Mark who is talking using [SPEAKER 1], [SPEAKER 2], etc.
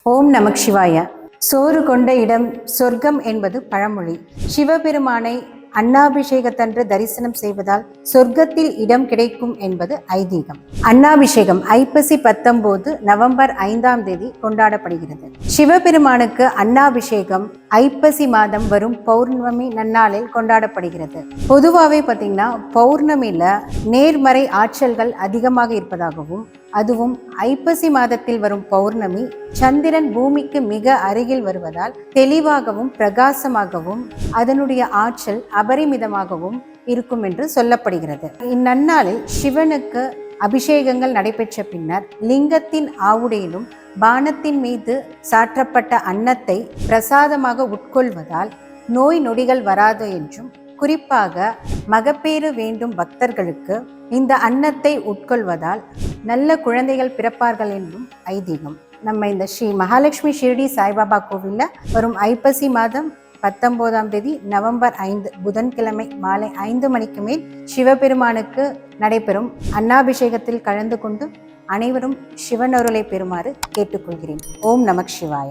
[SPEAKER 1] ஓம் நமக் சிவாய. சோறு கொண்ட இடம் சொர்க்கம் என்பது பழமொழி. சிவபெருமானை அன்னாபிஷேகத்தன்று தரிசனம் செய்வதால் சொர்க்கத்தில் இடம் கிடைக்கும் என்பது ஐதீகம். அன்னாபிஷேகம் ஐப்பசி 19 நவம்பர் 5ஆம் தேதி கொண்டாடப்படுகிறது. சிவபெருமானுக்கு அன்னாபிஷேகம் ஐப்பசி மாதம் வரும் பௌர்ணமி நன்னாளில் கொண்டாடப்படுகிறது. பொதுவாகவே பார்த்தீங்கன்னா பௌர்ணமியில நேர்மறை ஆற்றல்கள் அதிகமாக இருப்பதாகவும், அதுவும் ஐப்பசி மாதத்தில் வரும் பௌர்ணமி சந்திரன் பூமிக்கு மிக அருகில் வருவதால் தெளிவாகவும் பிரகாசமாகவும் அதனுடைய ஆற்றல் அபரிமிதமாகவும் இருக்கும் என்று சொல்லப்படுகிறது. இந்நன்னாளில் சிவனுக்கு அபிஷேகங்கள் நடைபெற்ற பின்னர் லிங்கத்தின் ஆவுடையிலும் பானத்தின் மீது சாற்றப்பட்ட அன்னத்தை பிரசாதமாக உட்கொள்வதால் நோய் நொடிகள் வராது என்றும், குறிப்பாக மகப்பேறு வேண்டும் பக்தர்களுக்கு இந்த அன்னத்தை உட்கொள்வதால் நல்ல குழந்தைகள் பிறப்பார்கள் என்றும் ஐதீகம். நம்ம இந்த ஸ்ரீ மகாலட்சுமி ஷிரடி சாய்பாபா கோவிலில் வரும் ஐப்பசி மாதம் 19ஆம் தேதி நவம்பர் 5 புதன்கிழமை மாலை 5 மணிக்கு மேல் சிவபெருமானுக்கு நடைபெறும் அன்னாபிஷேகத்தில் கலந்து கொண்டு அனைவரும் சிவனருளை பெறுமாறு கேட்டுக்கொள்கிறேன். ஓம் நமக் சிவாய.